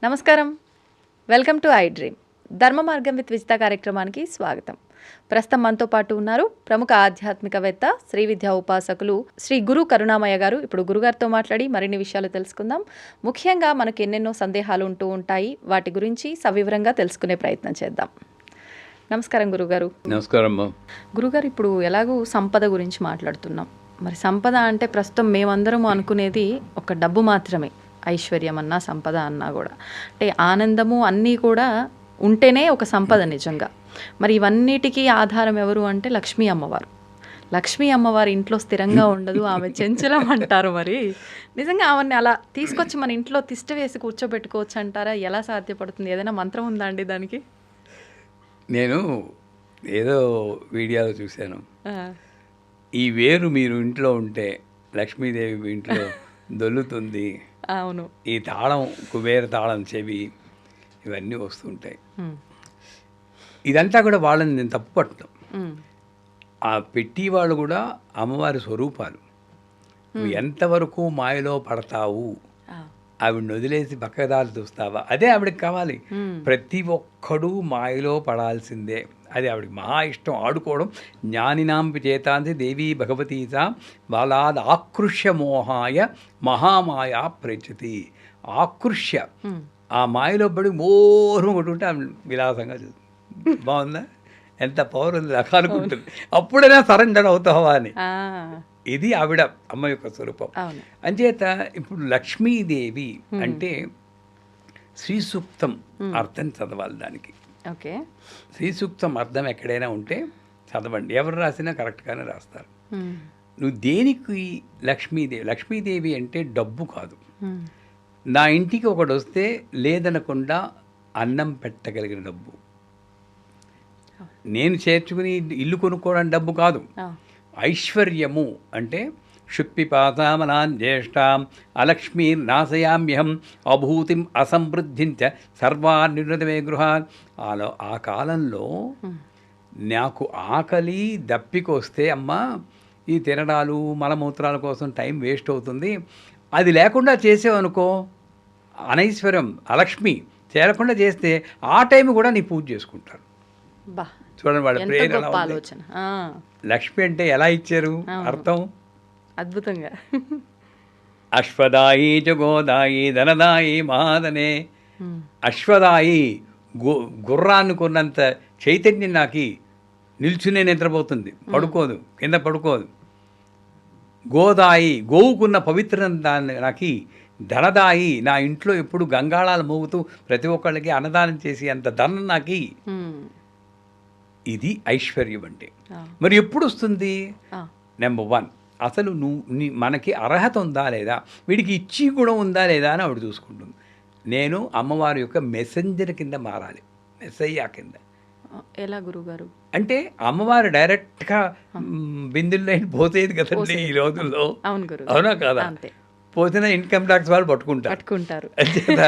నమస్కారం, welcome to I dream. ధర్మ మార్గం విత్ విజిత కార్యక్రమానికి స్వాగతం. ప్రస్తుతం మనతో పాటు ఉన్నారు ప్రముఖ ఆధ్యాత్మికవేత్త, శ్రీ విద్యా ఉపాసకులు శ్రీ గురు కరుణామయ్య గారు. ఇప్పుడు గురుగారితో మాట్లాడి మరిన్ని విషయాలు తెలుసుకుందాం. ముఖ్యంగా మనకు ఎన్నెన్నో సందేహాలు ఉంటూ ఉంటాయి, వాటి గురించి సవివరంగా తెలుసుకునే ప్రయత్నం చేద్దాం. నమస్కారం గురుగారు. నమస్కారం గురుగారు. ఇప్పుడు ఎలాగూ సంపద గురించి మాట్లాడుతున్నాం. మరి సంపద అంటే ప్రస్తుతం మేమందరం అనుకునేది ఒక డబ్బు మాత్రమే. ఐశ్వర్యం అన్నా సంపద అన్నా కూడా అంటే ఆనందము అన్నీ కూడా ఉంటేనే ఒక సంపద నిజంగా. మరి ఇవన్నిటికీ ఆధారం ఎవరు అంటే లక్ష్మీ అమ్మవారు. లక్ష్మీ అమ్మవారి ఇంట్లో స్థిరంగా ఉండదు, ఆమె చెంచలం అంటారు. మరి నిజంగా ఆమెని అలా తీసుకొచ్చి మన ఇంట్లో తిష్ట వేసి కూర్చోబెట్టుకోవచ్చు అంటారా? ఎలా సాధ్యపడుతుంది? ఏదైనా మంత్రం ఉందా అండి దానికి? నేను ఏదో వీడియోలో చూశాను, ఈ వేరు మీరు ఇంట్లో ఉంటే లక్ష్మీదేవి ఇంట్లో దొల్లుతుంది, అవును, ఈ తాళం కుబేర తాళం చెవి ఇవన్నీ వస్తుంటాయి. ఇదంతా కూడా వాళ్ళని నేను తప్పు పట్టడం. ఆ పెట్టి వాళ్ళు కూడా అమ్మవారి స్వరూపాలు. నువ్వు ఎంతవరకు మాయలో పడతావు, ఆవిడని వదిలేసి పక్కదారి చూస్తావా, అదే ఆవిడకి కావాలి. ప్రతి ఒక్కడూ మాయలో పడాల్సిందే, అది ఆవిడకి మహా ఇష్టం. ఆడుకోవడం. జ్ఞానినాంపి చేతాంతి దేవీ భగవతీసా బాలాద్ ఆకృష్య మోహాయ మహామాయా ప్రచతి. ఆకృష్య, ఆ మాయలో పడి మోహం కొట్టుకుంటే ఆమె విలాసంగా చూస్తుంది. బాగుందా? ఎంత పవర్ ఉంది అనుకుంటుంది. అప్పుడైనా సరెండర్ అవుతావా అని. ఇది ఆవిడ అమ్మ యొక్క స్వరూపం. అంచేత ఇప్పుడు లక్ష్మీదేవి అంటే శ్రీ సూక్తం అర్థం చదవాలి దానికి. ఓకే, శ్రీ సూక్తం అర్థం ఎక్కడైనా ఉంటే చదవండి. ఎవరు రాసినా కరెక్ట్గానే రాస్తారు. నువ్వు దేనికి లక్ష్మీదేవి? లక్ష్మీదేవి అంటే డబ్బు కాదు. నా ఇంటికి ఒకడు వస్తే లేదనకుండా అన్నం పెట్టగలిగిన డబ్బు. నేను చేర్చుకుని ఇల్లు కొనుక్కోవడానికి డబ్బు కాదు. ఐశ్వర్యము అంటే క్షుత్పిపాతామలాన్ జ్యేష్ఠాం అలక్ష్మీర్ నాశయామ్యహం అభూతిం అసమృద్ధించ సర్వాన్నిర్ణతమే గృహాన్. ఆ కాలంలో నాకు ఆకలి దప్పికొస్తే అమ్మా ఈ తినడాలు మలమూత్రాల కోసం టైం వేస్ట్ అవుతుంది, అది లేకుండా చేసేవనుకో అనైశ్వర్యం అలక్ష్మి చేరకుండా చేస్తే ఆ టైం కూడా నీ పూజ చేసుకుంటారు. చూడండి వాళ్ళ ప్రేమ ఎలా ఉంది. లక్ష్మి అంటే ఎలా ఇచ్చారు అర్థం అద్భుతంగా. అశ్వదాయి చ గోదాయి ధనదాయి మహాదనే. అశ్వదాయి గుర్రాన్ని కొన్నంత చైతన్యం నాకు నిల్చునే నిద్రపోతుంది, పడుకోదు, కింద పడుకోదు. గోదాయి గోవుకున్న పవిత్ర దాన్ని నాకు. ధనదాయి నా ఇంట్లో ఎప్పుడు గంగాళాలు మోగుతూ ప్రతి ఒక్కళ్ళకి అన్నదానం చేసి అంత ధనం నాకు. ఇది ఐశ్వర్యం అంటే. మరి ఎప్పుడు వస్తుంది? నెంబర్ 1, అసలు మనకి అర్హత ఉందా లేదా, వీడికి ఇచ్చి కూడా ఉందా లేదా అని ఆవిడ చూసుకుంటుంది. నేను అమ్మవారి యొక్క మెసెంజర్ కింద మారాలి, మెస్సయ్యా కింద. ఎలా గురుగారు? అంటే అమ్మవారు డైరెక్ట్గా బిందుల్లో పోసేది కదండి ఈ రోజుల్లో. అవునా కాదా? పోసిన ఇన్కమ్ ట్యాక్స్ వాళ్ళు పట్టుకుంటారు. అంచేత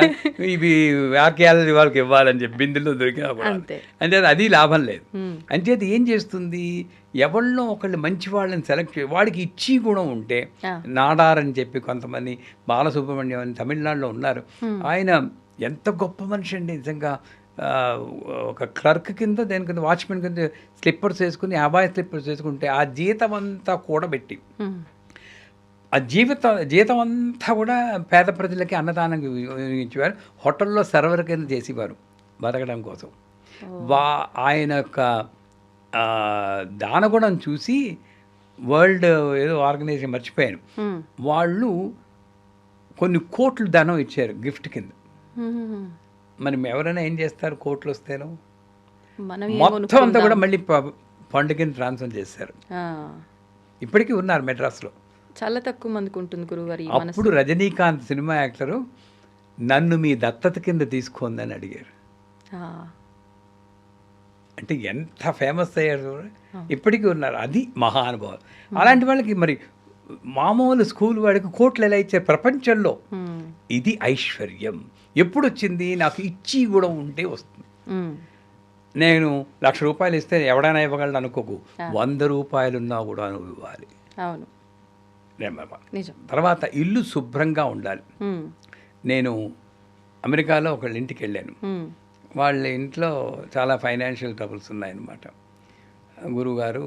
ఇవి వాక్యాలు వాళ్ళకి ఇవ్వాలని చెప్పి బిందుల్లో దొరికినా కూడా అంచేత అది లాభం లేదు. అంచేత ఏం చేస్తుంది, ఎవరిలో ఒకళ్ళు మంచి వాళ్ళని సెలెక్ట్ చేసి వాడికి ఇచ్చి గుణం ఉంటే, నాడారని చెప్పి కొంతమంది, బాలసుబ్రహ్మణ్యం అని తమిళనాడులో ఉన్నారు, ఆయన ఎంత గొప్ప మనిషి అండి నిజంగా. ఒక క్లర్క్ కింద దేని కింద వాచ్మెన్ కింద స్లిప్పర్స్ వేసుకుని, అబాయ్ స్లిప్పర్స్ వేసుకుంటే ఆ జీతం అంతా కూడబెట్టి ఆ జీతం అంతా కూడా పేద ప్రజలకి అన్నదానం ఇచ్చేవారు. హోటల్లో సర్వర్ కింద చేసేవారు బతకడం కోసం. ఆయన యొక్క దానగుణం చూసి వరల్డ్ ఏదో ఆర్గనైజేషన్ మర్చిపోయాను, వాళ్ళు కొన్ని కోట్లు ధనం ఇచ్చారు గిఫ్ట్ కింద. మరి ఎవరైనా ఏం చేస్తారు కోట్లు వస్తేనో? మొత్తం అంతా కూడా మళ్ళీ ఫండ్ కింద ట్రాన్స్ఫర్ చేశారు. ఇప్పటికీ ఉన్నారు మెడ్రాస్లో. చాలా తక్కువ మందికి ఉంటుంది గురుగారు. అప్పుడు రజనీకాంత్ సినిమా యాక్టరు నన్ను మీ దత్తత కింద తీసుకోందని అడిగారు. అంటే ఎంత ఫేమస్ అయ్యారు, ఇప్పటికీ ఉన్నారు. అది మహానుభావులు. అలాంటి వాళ్ళకి మరి మామూలు స్కూల్ వాడికి కోట్లు ఎలా ఇచ్చారు ప్రపంచంలో? ఇది ఐశ్వర్యం. ఎప్పుడు వచ్చింది? నాకు ఇచ్చి కూడా ఉంటే వస్తుంది. నేను ₹1,00,000 ఇస్తే ఎవడైనా ఇవ్వగలను అనుకోకు, 100 రూపాయలున్నా కూడా నువ్వు ఇవ్వాలి. అవును, నెంబర్ 1. నిజం. తర్వాత ఇల్లు శుభ్రంగా ఉండాలి. హ్మ్. నేను అమెరికాలో ఒకళ్ళ ఇంటికి వెళ్ళాను. హ్మ్. వాళ్ళ ఇంట్లో చాలా ఫైనాన్షియల్ ట్రబుల్స్ ఉన్నాయన్నమాట. గురువుగారు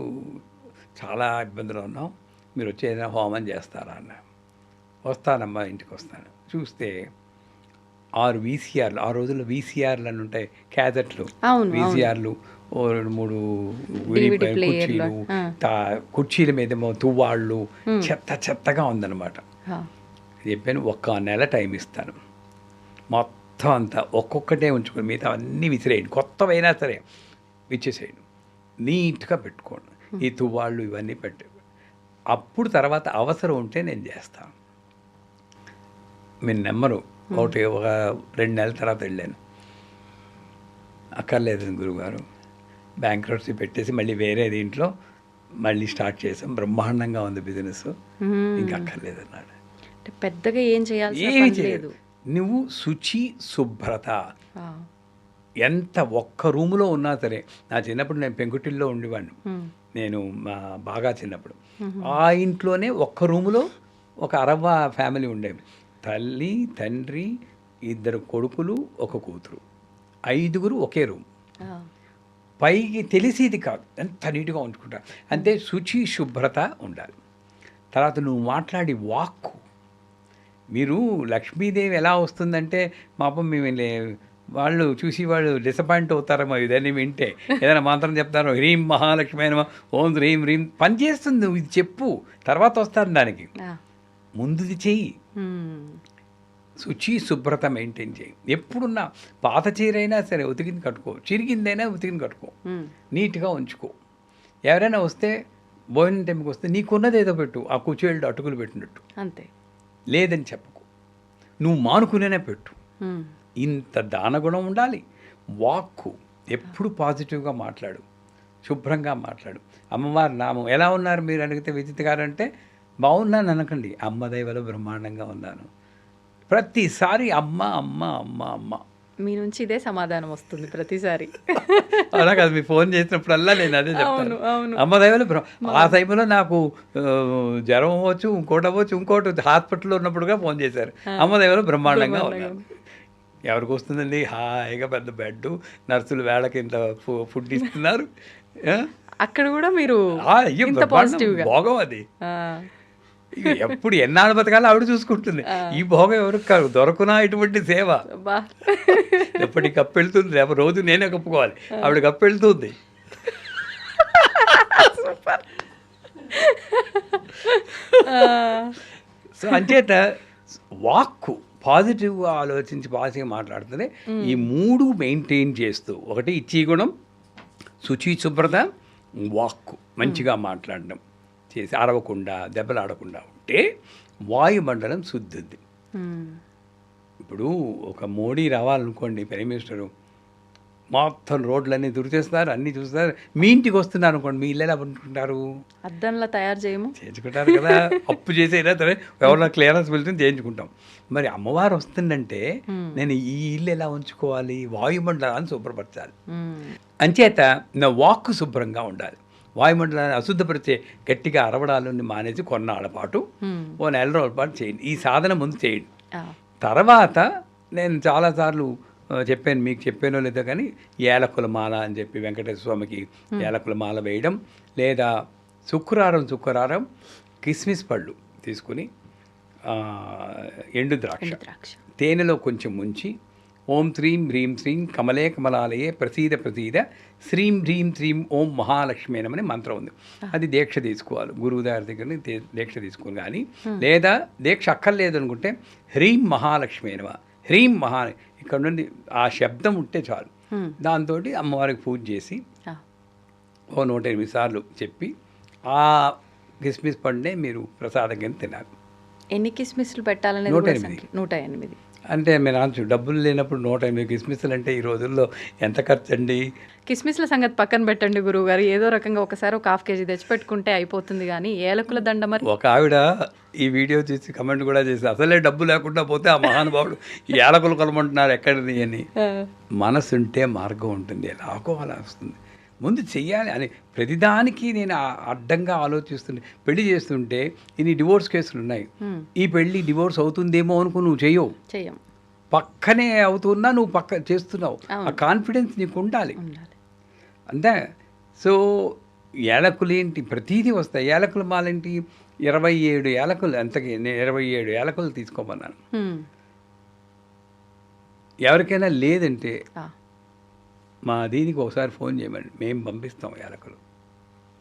చాలా ఇబ్బందులు ఉన్నాం, మీరు వచ్చి ఏదైనా హోమం చేస్తారా అన్న. వస్తానమ్మా, ఇంటికి వస్తాను. చూస్తే 6 వీసీఆర్లు, ఆ రోజుల్లో వీసీఆర్లు అని ఉంటాయి, క్యాజెట్లు, వీసీఆర్లు, 2-3 విడిపోయిన కుర్చీలు, కుర్చీల మీదేమో తువ్వాళ్ళు, చెత్తగా ఉందన్నమాట. చెప్పాను, 1 నెల టైం ఇస్తాను, మొత్తం అంతా ఒక్కొక్కటే ఉంచుకొని మిగతా అన్నీ విసిరేయండి, కొత్తవైనా సరే విచ్చేసేయండి, నీట్గా పెట్టుకోండి, ఈ తువ్వాళ్ళు ఇవన్నీ పెట్టి, అప్పుడు తర్వాత అవసరం ఉంటే నేను చేస్తాను. మీరు నెమ్మరు. ఒక 2 నెలల తర్వాత వెళ్ళాను. అక్కర్లేదు గురువుగారు, బ్యాంక్రప్సీ పెట్టేసి మళ్ళీ వేరే దీంట్లో మళ్ళీ స్టార్ట్ చేసాం, బ్రహ్మాండంగా ఉంది బిజినెస్, ఇంకా అక్కర్లేదు అన్నాడు. పెద్దగా ఏం చేయాలి, ఏమీ చేయలేదు. నువ్వు శుచి శుభ్రత, ఎంత ఒక్క రూములో ఉన్నా సరే. నా చిన్నప్పుడు నేను పెంకుటిల్లో ఉండేవాడిని, నేను బాగా చిన్నప్పుడు. ఆ ఇంట్లోనే ఒక్క రూములో ఒక అరవ్వ ఫ్యామిలీ ఉండేవి, తల్లి, తండ్రి, 2 కొడుకులు, 1 కూతురు, 5గురు ఒకే రూమ్. పైకి తెలిసేది కాదు, ఎంత నీట్గా ఉంచుకుంటారు. అంతే శుచి శుభ్రత ఉండాలి. తర్వాత నువ్వు మాట్లాడి వాక్కు, మీరు లక్ష్మీదేవి ఎలా వస్తుందంటే, పాపం మేము వాళ్ళు చూసి వాళ్ళు డిసప్పాయింట్ అవుతారేమో ఇదని వింటే. ఏదైనా మంత్రం చెప్తారో, హ్రీం మహాలక్ష్మి అయినా, ఓం హ్రీం హ్రీం, పని చేస్తుంది. నువ్వు ఇది చెప్పు, తర్వాత వస్తాను దానికి, ముందుది చెయ్యి. శుచి శుభ్రత మెయింటైన్ చేయి. ఎప్పుడున్నా పాత చీరైనా సరే ఉతికింది కట్టుకో, చిరిగిందైనా ఉతికింది కట్టుకో, నీట్గా ఉంచుకో. ఎవరైనా వస్తే భోజనం టైంకి వస్తే నీకున్నది ఏదో పెట్టు, ఆ కుచేళ్ళు అటుకులు పెట్టినట్టు, అంతే, లేదని చెప్పకు, నువ్వు మానుకునేనే పెట్టు. ఇంత దానగుణం ఉండాలి. వాక్కు ఎప్పుడు పాజిటివ్గా మాట్లాడు, శుభ్రంగా మాట్లాడు. అమ్మవారి నామం, ఎలా ఉన్నారు మీరు అడిగితే విజిత్ గారు అంటే, బాగున్నాను అనకండి, అమ్మ దయవల్ల బ్రహ్మాండంగా ఉన్నాను. ప్రతిసారి అమ్మ అమ్మ అమ్మ అమ్మ, మీ నుంచి ఇదే సమాధానం వస్తుంది ప్రతిసారి. అలా కాదు, మీ ఫోన్ చేసినప్పుడల్లా నేను అదే చెప్తాను, అమ్మ దయవల్ల. ఆ టైంలో నాకు జ్వరం అవ్వచ్చు, ఇంకోటి హాస్పిటల్లో ఉన్నప్పుడుగా ఫోన్ చేశారు, అమ్మ దయవల్ల బ్రహ్మాండంగా ఉన్నాను. ఎవరికి వస్తుందండి, హాయిగా పెద్ద బెడ్, నర్సులు వేళకి ఇంత ఫుడ్ ఇస్తున్నారు. అక్కడ కూడా మీరు భోగం అది. ఎప్పుడు ఎన్నాళ్ళు బతకాలో ఆవిడ చూసుకుంటుంది. ఈ భోగం ఎవరికి కాదు, దొరకునా ఇటువంటి సేవ. ఎప్పటికి కప్పు వెళ్తుంది, లేకపోతే రోజు నేనే కప్పుకోవాలి, ఆవిడ కప్పు వెళ్తుంది. సో అంచేత వాక్కు పాజిటివ్గా ఆలోచించి పాజిటివ్గా మాట్లాడుతుంది. ఈ 3 మెయింటైన్ చేస్తూ, ఒకటి ఇచ్చి గుణం, శుచి శుభ్రత, వాక్కు మంచిగా మాట్లాడడం చేసి, అరవకుండా దెబ్బలాడకుండా ఉంటే వాయుమండలం శుద్ధి. ఇప్పుడు ఒక మోడీ రావాలనుకోండి, ప్రైమ్ మినిస్టరు, మొత్తం రోడ్లన్నీ దురిచేస్తారు, అన్నీ చూస్తారు. మీ ఇంటికి వస్తున్నారు అనుకోండి, మీ ఇల్లు ఎలా పండుకుంటారు, అద్దంలా తయారు చేయించుకుంటారు కదా. అప్పు చేసైనా సరే ఎవరైనా క్లియరెన్స్ వెళ్తుంది చేయించుకుంటాం. మరి అమ్మవారు వస్తుందంటే నేను ఈ ఇల్లు ఎలా ఉంచుకోవాలి, వాయుమండలాన్ని శుభ్రపరచాలి. అంచేత నా వాక్కు శుభ్రంగా ఉండాలి. వాయుమండలాన్ని అశుద్ధపరిచే గట్టిగా అరవడాలని మానేసి కొన్నాళ్ళ పాటు, 1 నెల రోజుల పాటు చేయండి. ఈ సాధన ముందు చేయండి. తర్వాత నేను చాలాసార్లు చెప్పాను, మీకు చెప్పానో లేదో కానీ, ఏలకుల మాల అని చెప్పి వెంకటేశ్వర స్వామికి ఏలకుల మాల వేయడం, లేదా శుక్రవారం కిస్మిస్ పళ్ళు తీసుకుని, ఎండు ద్రాక్ష తేనెలో కొంచెం ముంచి, ఓం శ్రీం హ్రీం శ్రీం కమలే కమలాలయే ప్రసీద శ్రీం హ్రీం శ్రీం ఓం మహాలక్ష్మి అని మంత్రం ఉంది. అది దీక్ష తీసుకోవాలి, గురువు గారి దగ్గర దీక్ష తీసుకుని. కానీ లేదా దీక్ష అక్కర్లేదు అనుకుంటే హ్రీం మహాలక్ష్మి హ్రీం ఇక్కడ నుండి ఆ శబ్దం ఉంటే చాలు. దాంతో అమ్మవారికి పూజ చేసి 108 సార్లు చెప్పి ఆ కిస్మిస్ పండునే మీరు ప్రసాదం కింద తినాలి. ఎన్ని కిస్మిస్లు పెట్టాలనేది 108. అంటే మీరు అనొచ్చు, డబ్బులు లేనప్పుడు 108 కిస్మిస్లు అంటే ఈ రోజుల్లో ఎంత ఖర్చు అండి. కిస్మిస్ల సంగతి పక్కన పెట్టండి గురువుగారు, ఏదో రకంగా ఒకసారి ఒక 1/2 కేజీ తెచ్చిపెట్టుకుంటే అయిపోతుంది. కానీ ఏలకుల దండ మరి. ఒక ఆవిడ ఈ వీడియో చూసి కమెంట్ కూడా చేసి, అసలే డబ్బు లేకుండా పోతే ఆ మహానుభావుడు ఏలకులు కొలమంటున్నారు ఎక్కడిది అని. మనసు ఉంటే మార్గం ఉంటుంది, ఎలాగో అలా వస్తుంది. ముందు చెయ్యాలి అని ప్రతిదానికి నేను అడ్డంగా ఆలోచిస్తుంటే పెళ్లి చేస్తుంటే ఇన్ని డివోర్స్ కేసులు ఉన్నాయి. ఈ పెళ్లి డివోర్స్ అవుతుందేమో అనుకుని నువ్వు చెయ్యం, పక్కనే అవుతున్నా నువ్వు పక్క చేస్తున్నావు. ఆ కాన్ఫిడెన్స్ నీకు ఉండాలి అంతే. సో ఏలకులు ఏంటి, ప్రతీదీ వస్తాయి. ఏలకులు మాలేంటి, 27 ఏలకులు, అంతకి నేను 27 ఏలకులు తీసుకోమన్నాను. ఎవరికైనా లేదంటే మా దీనికి ఒకసారి ఫోన్ చేయమండి, మేము పంపిస్తాం ఏలకులు.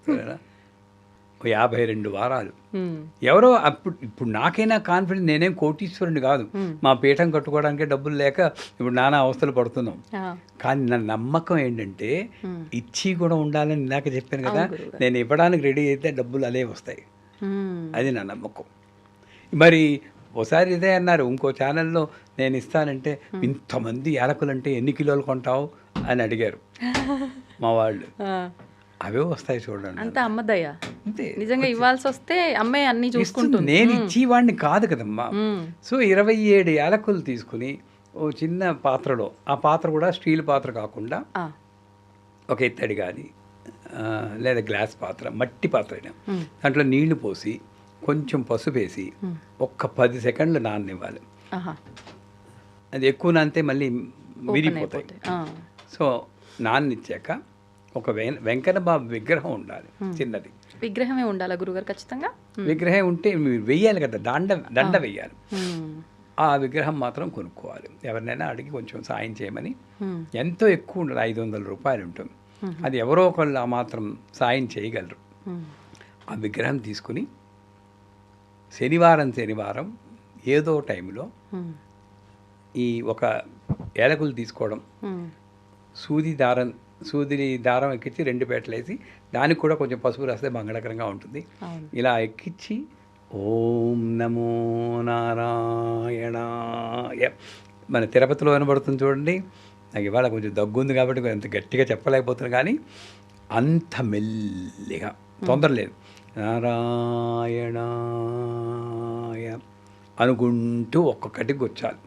సరేనా? 52 వారాలు. ఎవరో ఇప్పుడు నాకైనా కాన్ఫిడెన్స్, నేనేం కోటీశ్వరుని కాదు, మా పీఠం కట్టుకోవడానికే డబ్బులు లేక ఇప్పుడు నానా అవస్థలు పడుతున్నాం. కానీ నా నమ్మకం ఏంటంటే ఇచ్చి కూడా ఉండాలని ఇందాక చెప్పాను కదా, నేను ఇవ్వడానికి రెడీ అయితే డబ్బులు అదే వస్తాయి. అది నా నమ్మకం. మరి ఒకసారి ఇదే అన్నారు ఇంకో ఛానల్లో, నేను ఇస్తానంటే ఇంతమంది యాలకులంటే ఎన్ని కిలోలు కొంటావు అని అడిగారు మా వాళ్ళు. అవే వస్తాయి చూడండి. అంత అమ్మదయ్యా, అంతే. నిజంగా ఇవ్వాల్సి వస్తే అమ్మాయి అన్ని చూసుకుంటుంది. నేను ఇచ్చేవాడిని కాదు కదమ్మా. సో 27 యాలకులు తీసుకుని ఓ చిన్న పాత్రలో, ఆ పాత్ర కూడా స్టీల్ పాత్ర కాకుండా ఒక ఇత్తడి కానీ లేదా గ్లాస్ పాత్ర, మట్టి పాత్ర అయినా, దాంట్లో నీళ్లు పోసి కొంచెం పసుపు వేసి ఒక్క 10 సెకండ్లు నాననివ్వాలి. అది ఎక్కువ నానితే మళ్ళీ విరిగిపోతాయి. సో నాన్నిచ్చాక ఒక వెంకన్న బాబు విగ్రహం ఉండాలి, చిన్నది విగ్రహమే ఉండాలి గురుగారు ఖచ్చితంగా. విగ్రహం ఉంటే మీరు వెయ్యాలి కదా, దండ వెయ్యాలి. ఆ విగ్రహం మాత్రం కొనుక్కోవాలి. ఎవరినైనా అడిగి కొంచెం సాయం చేయమని. ఎంతో ఎక్కువ ఉండదు, 500 రూపాయలు ఉంటుంది. అది ఎవరో ఒకళ్ళు ఆ మాత్రం సాయం చేయగలరు. ఆ విగ్రహం తీసుకుని శనివారం ఏదో టైంలో ఈ ఒక ఏలకులు తీసుకోవడం, సూది దారం ఎక్కించి 2 పేటలు వేసి దానికి కూడా కొంచెం పసుపు రాస్తే మంగళకరంగా ఉంటుంది. ఇలా ఎక్కించి ఓం నమో నారాయణాయ, మన తిరుపతిలో వినబడుతుంది చూడండి. నాకు ఇవాళ కొంచెం దగ్గుంది కాబట్టి అంత గట్టిగా చెప్పలేకపోతున్నాను, కానీ అంత మెల్లిగా, తొందర లేదు, నారాయణాయ అనుకుంటూ ఒక్కొక్కటి కూర్చోాలి.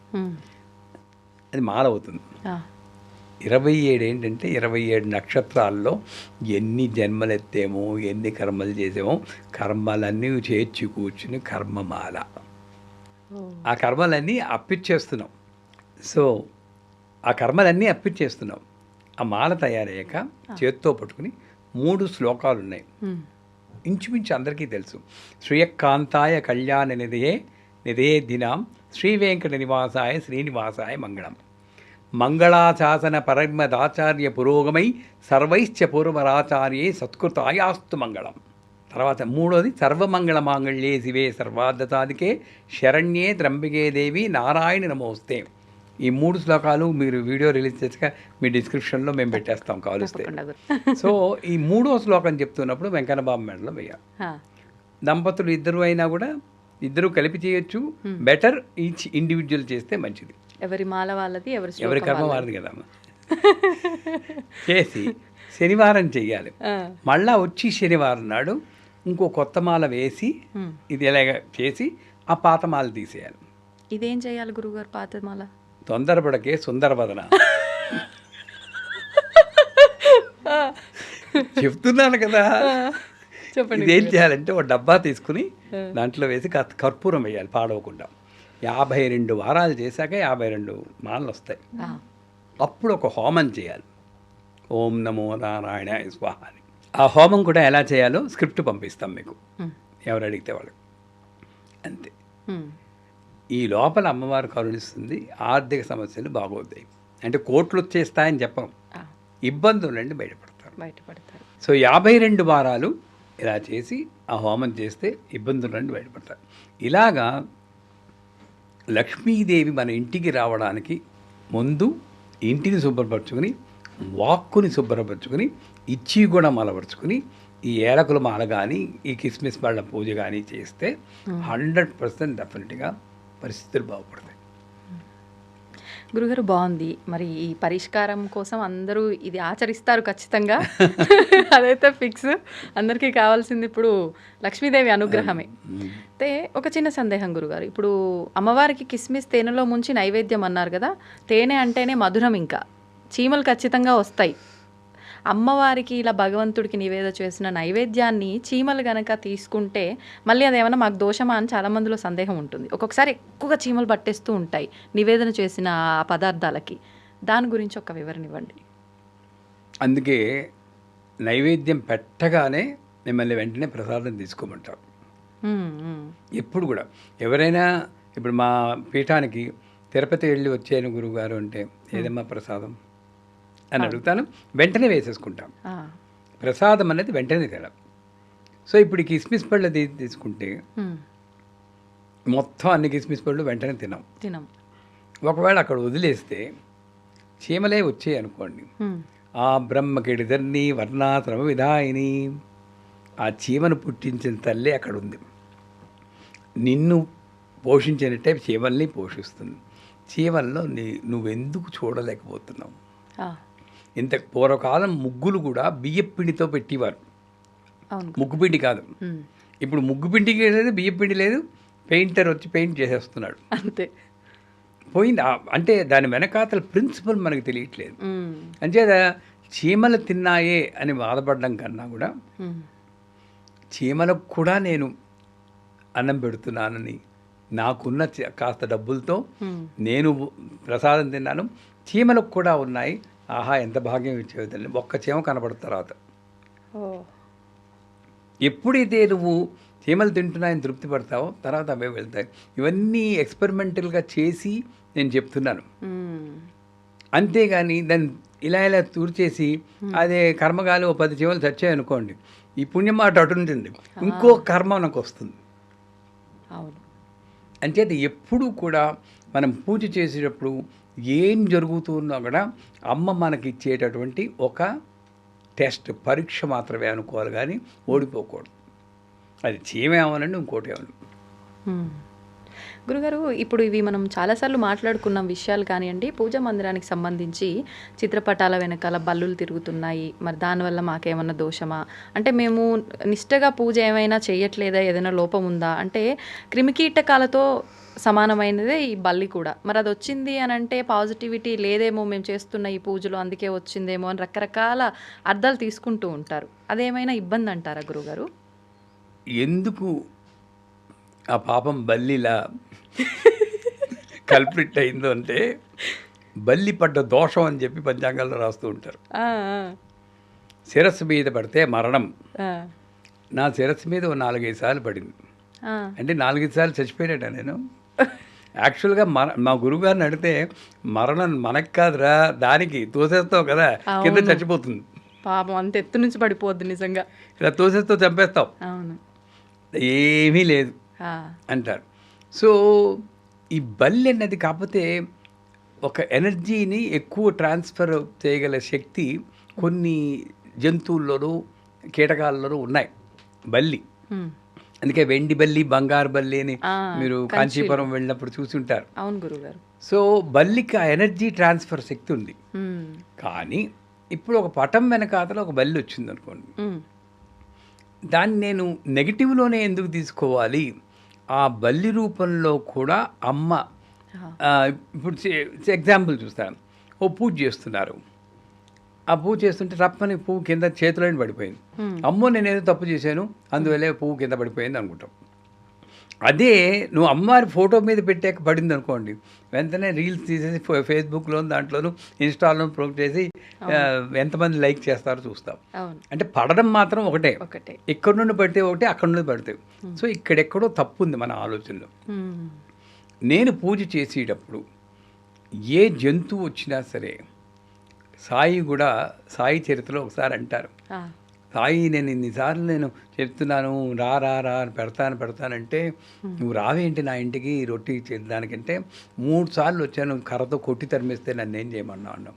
అది మాల అవుతుంది. 27 ఏంటంటే 27 నక్షత్రాల్లో ఎన్ని జన్మలెత్తేమో, ఎన్ని కర్మలు చేసామో, కర్మలన్నీ చేర్చి కూర్చుని కర్మమాల, ఆ కర్మలన్నీ అప్పిచ్చేస్తున్నాం. సో ఆ కర్మలన్నీ అప్పిచ్చేస్తున్నాం. ఆ మాల తయారయ్యాక చేత్తో పట్టుకుని 3 శ్లోకాలు ఉన్నాయి, ఇంచుమించు అందరికీ తెలుసు. శ్రీయకాంతాయ కళ్యాణ నిధే దినాం శ్రీ వెంకట నివాసాయ శ్రీనివాసాయ మంగళం. మంగళాశాసన పరమదాచార్య పురోగమై సర్వైశ్చ పూర్వరాచార్యే సత్కృతాయాస్తు మంగళం. తర్వాత 3వది సర్వమంగళ మాంగళ్యే శివే సర్వార్థసాధికే శరణ్యే త్రంబికే దేవి నారాయణ నమోస్తే. ఈ 3 శ్లోకాలు మీరు వీడియో రిలీజ్ చేసాక మీ డిస్క్రిప్షన్లో మేము పెట్టేస్తాం కావలిస్తే. సో ఈ 3వ శ్లోకం చెప్తున్నప్పుడు వెంకన్న బాబు మెడలో వేయాలి. దంపతులు ఇద్దరు అయినా కూడా ఇద్దరు కలిపి చేయొచ్చు, బెటర్ ఈచ్ ఇండివిజువల్ చేస్తే మంచిది. ఎవరి మాల వాళ్ళది, ఎవరి కర్మ వారిది కదమ్మా. చేసి శనివారం చెయ్యాలి. మళ్ళా వచ్చి శనివారం నాడు ఇంకో కొత్త మాల వేసి ఇది ఎలాగ చేసి ఆ పాత మాల తీసేయాలి. ఇదేం చేయాలి గురుగారు పాత మాల? తొందరపడకే సుందరవదన చెప్తున్నాను కదా. ఇదేం చేయాలంటే ఒక డబ్బా తీసుకుని దాంట్లో వేసి కర్పూరం వేయాలి పాడవకుండా. 52 వారాలు చేశాక 52 మాలలు వస్తాయి. అప్పుడు ఒక హోమం చేయాలి, ఓం నమో నారాయణాయ స్వాహ అని. ఆ హోమం కూడా ఎలా చేయాలో స్క్రిప్ట్ పంపిస్తాం మీకు, ఎవరు అడిగితే వాళ్ళు. అంతే. ఈ లోపల అమ్మవారు కరుణిస్తుంది, ఆర్థిక సమస్యలు బాగోతాయి. అంటే కోట్లు వచ్చేస్తాయని చెప్పం, ఇబ్బందుల నుండి బయటపడతారు. సో 52 వారాలు ఇలా చేసి ఆ హోమం చేస్తే ఇబ్బందుల నుండి బయటపడతారు. ఇలాగా లక్ష్మీదేవి మన ఇంటికి రావడానికి ముందు ఇంటిని శుభ్రపరచుకుని, వాక్కుని శుభ్రపరచుకుని, ఇచ్చి కూడా మలపరుచుకుని, ఈ ఏలకుల మాల కానీ ఈ కిస్మిస్ పళ్ళ పూజ కానీ చేస్తే 100% డెఫినెట్గా పరిస్థితులు బాగుపడతాయి. గురుగారు బాగుంది. మరి ఈ పరిష్కారం కోసం అందరూ ఇది ఆచరిస్తారు ఖచ్చితంగా, అదైతే ఫిక్స్. అందరికీ కావాల్సింది ఇప్పుడు లక్ష్మీదేవి అనుగ్రహమే. అయితే ఒక చిన్న సందేహం గురుగారు, ఇప్పుడు అమ్మవారికి కిస్మిస్ తేనెలో ముంచి నైవేద్యం అన్నారు కదా, తేనె అంటేనే మధురం, ఇంకా చీమలు ఖచ్చితంగా వస్తాయి. అమ్మవారికి ఇలా భగవంతుడికి నివేద చేసిన నైవేద్యాన్ని చీమలు గనక తీసుకుంటే మళ్ళీ అదేమన్నా మాకు దోషమా అని చాలా మందిలో సందేహం ఉంటుంది. ఒక్కొక్కసారి ఎక్కువగా చీమలు పట్టేస్తూ ఉంటాయి నివేదన చేసిన ఆ పదార్థాలకి. దాని గురించి ఒక వివరణ ఇవ్వండి. అందుకే నైవేద్యం పెట్టగానే మిమ్మల్ని వెంటనే ప్రసాదం తీసుకోమంటారు. ఎప్పుడు కూడా ఎవరైనా ఇప్పుడు మా పీఠానికి తిరుపతి వెళ్ళి వచ్చాను గురువుగారు అంటే ఏదమ్మా ప్రసాదం అని అడుగుతాను, వెంటనే వేసేసుకుంటాం. ప్రసాదం అనేది వెంటనే తినం. సో ఇప్పుడు ఈ కిస్మిస్ పళ్ళు తీసుకుంటే మొత్తం అన్ని కిస్మిస్ పళ్ళు వెంటనే తినం. ఒకవేళ అక్కడ వదిలేస్తే చీమలే వచ్చాయి అనుకోండి, ఆ బ్రహ్మకిడిదర్ని వర్ణాశ్రమ విధాయిని, ఆ చీమను పుట్టించిన తల్లి అక్కడ ఉంది. నిన్ను పోషించినట్టే చీమల్ని పోషిస్తుంది. చీమల్లో నువ్వెందుకు చూడలేకపోతున్నావు? ఇంత పూర్వకాలం ముగ్గులు కూడా బియ్యపిండితో పెట్టేవారు, ముగ్గుపిండి కాదు. ఇప్పుడు ముగ్గుపిండికి లేదు, బియ్యపిండి లేదు, పెయింటర్ వచ్చి పెయింట్ చేసేస్తున్నాడు, అంతే పోయింది. అంటే దాని వెనకాతల ప్రిన్సిపల్ మనకు తెలియట్లేదు. అంచేత చీమలు తిన్నాయే అని బాధపడడం కన్నా కూడా చీమలకు కూడా నేను అన్నం పెడుతున్నానని, నాకున్న కాస్త డబ్బులతో నేను ప్రసాదం తిన్నాను, చీమలకు కూడా ఉన్నాయి, ఆహా ఎంత భాగ్యం ఇచ్చేది. ఒక్క చీమ కనపడిన తర్వాత ఎప్పుడైతే నువ్వు చీమలు తింటున్నాయని తృప్తి పడతావో తర్వాత అవే వెళ్తాయి. ఇవన్నీ ఎక్స్పెరిమెంటల్గా చేసి నేను చెప్తున్నాను. అంతేగాని దాన్ని ఇలా తుడిచేసి అదే కర్మగాలి 10 చీమలు చచ్చాయనుకోండి, ఈ పుణ్యం మాట అటు ఉంటుంది, ఇంకో కర్మ నాకు వస్తుంది. అంచేత ఎప్పుడూ కూడా మనం పూజ చేసేటప్పుడు ఏం జరుగుతున్నా కూడా అమ్మ మనకి ఇచ్చేటటువంటి ఒక టెస్ట్, పరీక్ష మాత్రమే అనుకోవాలి, కానీ ఓడిపోకూడదు. అది చీమే అవ్వాలండి, ఇంకోటి అవ్వాలి. గురుగారు, ఇప్పుడు ఇవి మనం చాలాసార్లు మాట్లాడుకున్నాం విషయాలు కానివ్వండి. పూజా మందిరానికి సంబంధించి చిత్రపటాల వెనకాల బల్లులు తిరుగుతున్నాయి, మరి దానివల్ల మాకేమన్నా దోషమా, అంటే మేము నిష్టగా పూజ ఏమైనా చేయట్లేదా, ఏదైనా లోపం ఉందా, అంటే క్రిమికీటకాలతో సమానమైనదే ఈ బల్లి కూడా. మరి అది వచ్చింది అని అంటే పాజిటివిటీ లేదేమో మేము చేస్తున్న ఈ పూజలో, అందుకే వచ్చిందేమో అని రకరకాల అర్థాలు తీసుకుంటూ ఉంటారు. అదేమైనా ఇబ్బంది అంటారా గురుగారు? ఎందుకు ఆ పాపం బల్లిలా కల్ప్రిట్ అయిందో అంటే, బల్లి పడ్డ దోషం అని చెప్పి పంచాంగాల్లో రాస్తూ ఉంటారు. శిరస్సు మీద పడితే మరణం. నా శిరస్సు మీద 4-5 సార్లు పడింది. అంటే 4-5 సార్లు చచ్చిపోయినట్ట నేను. యాక్చువల్గా మా గురువుగారిని అడిగితే, మరణం మనకు కాదురా, దానికి తోసేస్తావు కదా, కింద చచ్చిపోతుంది. పాపం అంత ఎత్తు నుంచి పడిపోద్ది నిజంగా, ఇలా తోసేస్తావు చంపేస్తావు, ఏమీ లేదు అంటారు. సో ఈ బల్లి అన్నది కాకపోతే ఒక ఎనర్జీని ఎక్కువ ట్రాన్స్ఫర్ చేయగల శక్తి కొన్ని జంతువుల్లోనూ కీటకాల్లోనూ ఉన్నాయి బల్లి. అందుకే వెండి బల్లి, బంగారు బల్లి అని మీరు కాంచీపురం వెళ్ళినప్పుడు చూసి ఉంటారు. అవును గురుగారు. సో బల్లికి ఆ ఎనర్జీ ట్రాన్స్ఫర్ శక్తి ఉంది. కానీ ఇప్పుడు ఒక పటం వెనకాతలో ఒక బల్లి వచ్చింది అనుకోండి, దాన్ని నేను నెగిటివ్లోనే ఎందుకు తీసుకోవాలి? ఆ బల్లి రూపంలో కూడా అమ్మ, ఇప్పుడు ఎగ్జాంపుల్ చూస్తాను, ఓ పూజ చేస్తున్నారు, ఆ పూజ చేస్తుంటే తప్పని పువ్వు కింద చేతిలోనే పడిపోయింది. అమ్మో నేనేదో తప్పు చేశాను అందువల్లే పువ్వు కింద పడిపోయింది అనుకుంటాం. అదే నువ్వు అమ్మవారి ఫోటో మీద పెట్టాక పడింది అనుకోండి, వెంటనే రీల్స్ తీసేసి ఫేస్బుక్లోను దాంట్లోనూ ఇన్స్టాలోను ప్రొమోట్ చేసి ఎంతమంది లైక్ చేస్తారో చూస్తాం. అంటే పడడం మాత్రం ఒకటే, ఎక్కడి నుండి పడితే ఒకటే, అక్కడి నుండి పడితే. సో ఇక్కడెక్కడో తప్పు ఉంది మన ఆలోచనలో. నేను పూజ చేసేటప్పుడు ఏ జంతువు వచ్చినా సరే, సాయి కూడా సాయి చరిత్రలో ఒకసారి అంటారు, సాయి నేను ఇన్నిసార్లు నేను చెప్తున్నాను రా రా రా అని పెడతానంటే నువ్వు రావేంటి నా ఇంటికి రొట్టి చేద్దానికంటే 3 సార్లు వచ్చాను, కర్రతో కొట్టి తరిమిస్తే నన్ను ఏం చేయమన్నా అన్నాం,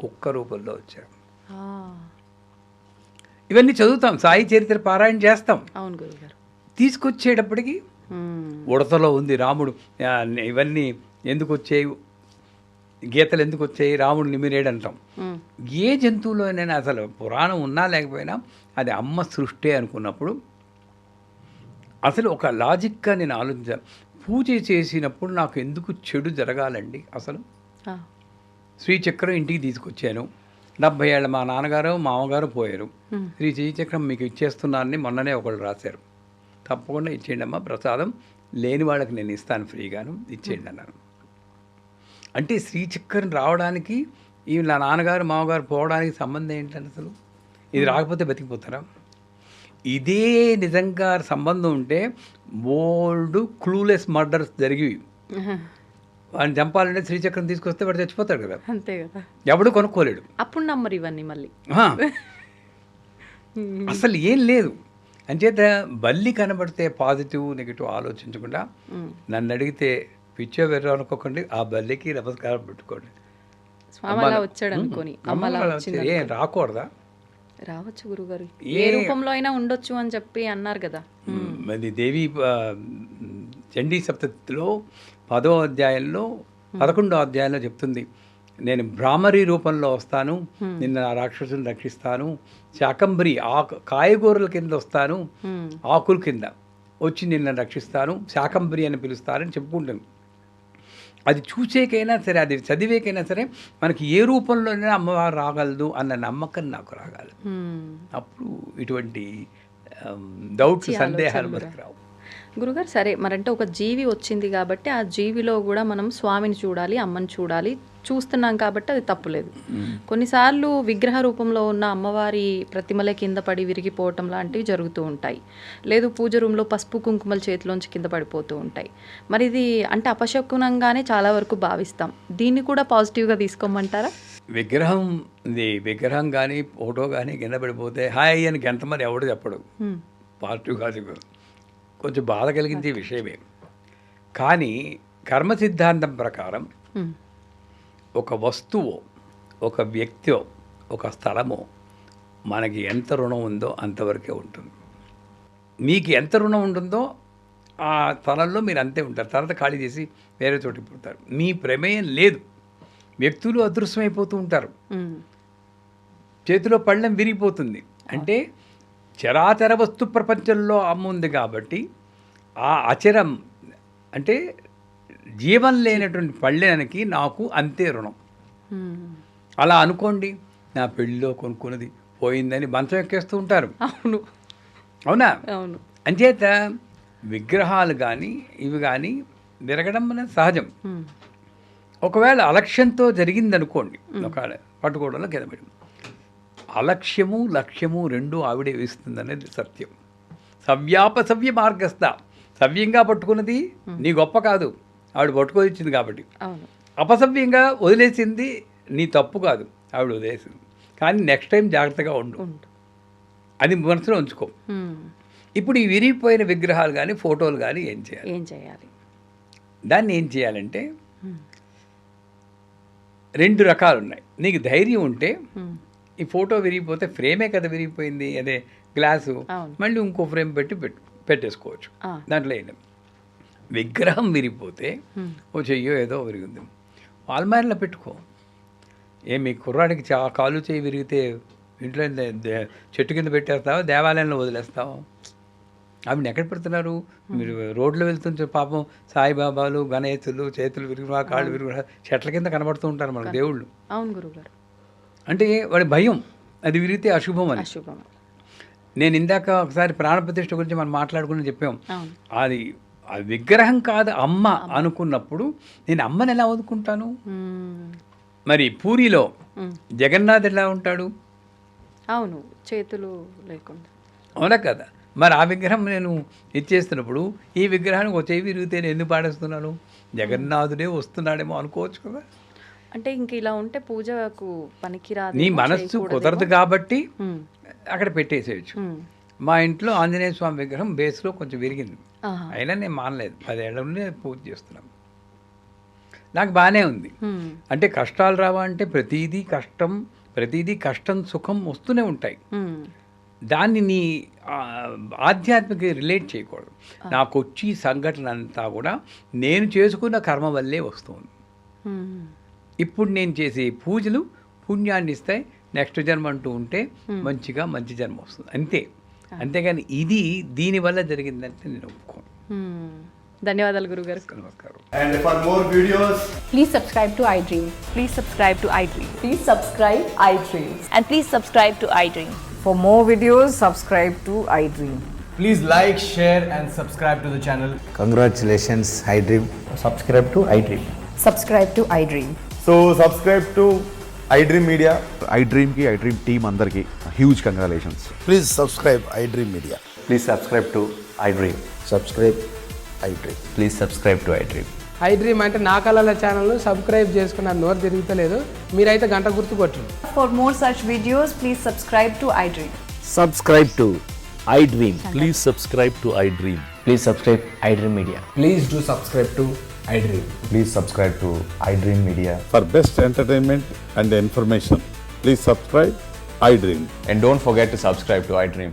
కుక్క రూపంలో వచ్చాను. ఇవన్నీ చదువుతాం, సాయి చరిత్ర పారాయణ చేస్తాం. అవును గురుగారు. తీసుకొచ్చేటప్పటికి ఉడతలో ఉంది రాముడు, ఇవన్నీ ఎందుకు వచ్చాయి, గీతలు ఎందుకు వచ్చాయి, రాముడు నిమిరేడు అంటాం. ఏ జంతువులోనైనా అసలు పురాణం ఉన్నా లేకపోయినా అది అమ్మ సృష్టి అనుకున్నప్పుడు అసలు ఒక లాజిక్గా నేను ఆలోచించాను. పూజ చేసినప్పుడు నాకు ఎందుకు చెడు జరగాలండి? అసలు శ్రీచక్రం ఇంటికి తీసుకొచ్చాను, 70 ఏళ్ళ మా నాన్నగారు మామగారు పోయారు. శ్రీ శ్రీచక్రం మీకు ఇచ్చేస్తున్నానని మొన్ననే ఒకళ్ళు రాశారు. తప్పకుండా ఇచ్చేయండి అమ్మా, ప్రసాదం లేని వాళ్ళకి నేను ఇస్తాను ఫ్రీగాను, ఇచ్చేయండి అన్నాను. అంటే శ్రీచక్రం రావడానికి ఈ నా నాన్నగారు మామగారు పోవడానికి సంబంధం ఏంటని అసలు? ఇది రాకపోతే బతికిపోతారా? ఇదే నిజంగా సంబంధం ఉంటే బోల్డ్ క్లూలెస్ మర్డర్స్ జరిగి వాడిని చంపాలంటే శ్రీచక్రం తీసుకొస్తే వాడు చచ్చిపోతాడు కదా. అంతే కదా, ఎవడు కొనుక్కోలేడు. అప్పుడు నమ్మరు ఇవన్నీ మళ్ళీ. అసలు ఏం లేదు. అంచేత బల్లి కనబడితే పాజిటివ్ నెగిటివ్ ఆలోచించకుండా నన్ను అడిగితే పిచ్చో వెర్ర అనుకోకండి, ఆ బల్లికి నమస్కారం పెట్టుకోండి. స్వామి అలా వచ్చాడు అనుకోని ఏం రాకూడదా? రావచ్చు గురుగారు, ఏ రూపంలో అయినా ఉండొచ్చు అని చెప్పి అన్నారు కదా. అది దేవి చండీ సప్తతిలో 10వ అధ్యాయంలో 11వ అధ్యాయంలో చెప్తుంది, నేను భ్రామరి రూపంలో వస్తాను, నిన్న ఆ రాక్షసుని రక్షిస్తాను, శాకంబరి కాయగూరల కింద వస్తాను, ఆకుల కింద వచ్చి నిన్న రక్షిస్తాను, శాకంబరి అని పిలుస్తారని చెప్పుకుంటాను. అది చూసేకైనా సరే, అది చదివేకైనా సరే మనకి ఏ రూపంలోనైనా అమ్మవారు రాగలదు అన్న నమ్మకం నాకు రాగాలి. అప్పుడు ఇటువంటి డౌట్స్, సందేహాలు మనకు రావు. గురుగారు సరే, మరంటే ఒక జీవి వచ్చింది కాబట్టి ఆ జీవిలో కూడా మనం స్వామిని చూడాలి, అమ్మని చూడాలి, చూస్తున్నాం కాబట్టి అది తప్పులేదు. కొన్నిసార్లు విగ్రహ రూపంలో ఉన్న అమ్మవారి ప్రతిమలే కింద పడి విరిగిపోవటం లాంటివి జరుగుతూ ఉంటాయి. లేదు పూజ రూమ్లో పసుపు కుంకుమల చేతిలోంచి కింద పడిపోతూ ఉంటాయి. మరి ఇది అంటే అపశకునంగానే చాలా వరకు భావిస్తాం. దీన్ని కూడా పాజిటివ్గా తీసుకోమంటారా? విగ్రహం కానీ ఫోటో కానీ కింద పడిపోతే హాయ్ అని గంటమని ఎవడు చెప్పడు. పాజిటివ్ కాదు, కొంచెం బాధ కలిగించే విషయమే. కానీ కర్మ సిద్ధాంతం ప్రకారం ఒక వస్తువు, ఒక వ్యక్తి, ఒక స్థలము మనకి ఎంత రుణం ఉందో అంతవరకే ఉంటుంది. మీకు ఎంత రుణం ఉంటుందో ఆ స్థలంలో మీరు అంతే ఉంటారు. తర్వాత ఖాళీ చేసి వేరే చోటికి పోతారు. మీ ప్రమేయం లేదు. వ్యక్తులు అదృశ్యమైపోతూ ఉంటారు. చేతిలో పళ్ళెం విరిగిపోతుంది. అంటే చరాచర వస్తు ప్రపంచంలో అమ్మ ఉంది కాబట్టి ఆ అచరం అంటే జీవం లేనటువంటి పళ్ళెనికి నాకు అంతే రుణం. అలా అనుకోండి, నా పెళ్ళిలో కొనుక్కున్నది పోయిందని మంచం ఎక్కేస్తూ ఉంటారు. అవునా? అంచేత విగ్రహాలు కానీ ఇవి కానీ విరగడం అనేది సహజం. ఒకవేళ అలక్ష్యంతో జరిగిందనుకోండి, ఒకవేళ పట్టుకోవడంలో కింద పడి, అలక్ష్యము లక్ష్యము రెండు ఆవిడే వేస్తుందనేది సత్యం. సవ్య మార్గస్థ, సవ్యంగా పట్టుకున్నది నీ గొప్ప కాదు, ఆవిడ పట్టుకొని కాబట్టి. అపసవ్యంగా వదిలేసింది నీ తప్పు కాదు, ఆవిడ వదిలేసింది. కానీ నెక్స్ట్ టైం జాగ్రత్తగా ఉండు, అది మనసులో ఉంచుకో. ఇప్పుడు ఈ విరిగిపోయిన విగ్రహాలు కానీ ఫోటోలు కానీ ఏం చేయాలి? దాన్ని ఏం చేయాలంటే 2 రకాలు ఉన్నాయి. నీకు ధైర్యం ఉంటే ఈ ఫోటో విరిగిపోతే ఫ్రేమే కదా విరిగిపోయింది, అదే గ్లాసు, మళ్ళీ ఇంకో ఫ్రేమ్ పెట్టేసుకోవచ్చు. దాంట్లో ఏంటి, విగ్రహం విరిగిపోతే ఓ చెయ్యో ఏదో విరిగింది, వాల్మారిలో పెట్టుకో. మీ కుర్రాడికి కాలు చేయి విరిగితే ఇంట్లో చెట్టు కింద పెట్టేస్తావా, దేవాలయంలో వదిలేస్తావా? ఆవిడని ఎక్కడ పెడుతున్నారు? మీరు రోడ్లో వెళ్తుంటే పాపం సాయిబాబాలు, గణేశులు, చేతులు విరిగిన కాళ్ళు విరిగిన చెట్ల కింద కనబడుతూ ఉంటారు మనకు దేవుళ్ళు. అవును గురుగారు. అంటే వాడి భయం, అది విరిగితే అశుభం అని. నేను ఇందాక ఒకసారి ప్రాణప్రతిష్ఠ గురించి మనం మాట్లాడుకుని చెప్పాం. అది విగ్రహం కాదు అమ్మ అనుకున్నప్పుడు నేను అమ్మని ఎలా వదుకుంటాను? మరి పూరిలో జగన్నాథ్ ఎలా ఉంటాడు? అవును, చేతులు లేకుండా. అవునా కదా? మరి ఆ విగ్రహం నేను ఇచ్చేస్తున్నప్పుడు ఈ విగ్రహానికి ఒక చెవి విరిగితే నేను ఎందుకు పాడేస్తున్నాను? జగన్నాథుడే వస్తున్నాడేమో అనుకోవచ్చు కదా. అంటే ఇంక ఇలా ఉంటే పూజకు పనికిరాదు, నీ మనస్సు కుదరదు కాబట్టి అక్కడ పెట్టేసేయచ్చు. మా ఇంట్లో ఆంజనేయ స్వామి విగ్రహం బేస్లో కొంచెం విరిగింది, అయినా నేను మానలేదు. 10 ఏళ్ల నుండి పూజ చేస్తున్నాను, నాకు బాగానే ఉంది. అంటే కష్టాలు రావా అంటే ప్రతిదీ కష్టం సుఖం వస్తూనే ఉంటాయి. దాన్ని నీ ఆధ్యాత్మిక రిలేట్ చేయకూడదు. నాకు వచ్చి సంఘటన అంతా కూడా నేను చేసుకున్న కర్మ వల్లే వస్తుంది. ఇప్పుడు నేను చేసే పూజలు పుణ్యాన్ని ఇస్తాయి, నెక్స్ట్ జన్మ అంటూ ఉంటే మంచి జన్మ వస్తుంది అంతే. అంతేగాని ఇది దీనివల్ల జరిగిందంటే నేను ఒప్పుకోను. ధన్యవాదాలు గురుగారు. నమస్కారం. And for more videos, Please subscribe to iDream. Please subscribe to iDream. Please subscribe iDream. And please subscribe to iDream. For more videos, subscribe to iDream. please like, share, and subscribe to the channel. Congratulations, iDream. Subscribe to iDream. Subscribe to iDream. So subscribe to iDream Media. iDream की iDream team अंदर की huge congratulations. Please subscribe iDream Media. Please subscribe to iDream. Subscribe iDream. Please subscribe to iDream. iDream అంటే నా కళల ఛానల్ను subscribe చేసుకున్న నోరు తిరుగుతలేదు, మీరైతే గంట గుర్తు కొట్టండి. For more such videos, please subscribe to iDream. Subscribe to iDream. Please subscribe to iDream. Please subscribe iDream Media. Please do subscribe to iDream. Please subscribe to iDream Media. For best entertainment and information, please subscribe iDream. And don't forget to subscribe to iDream.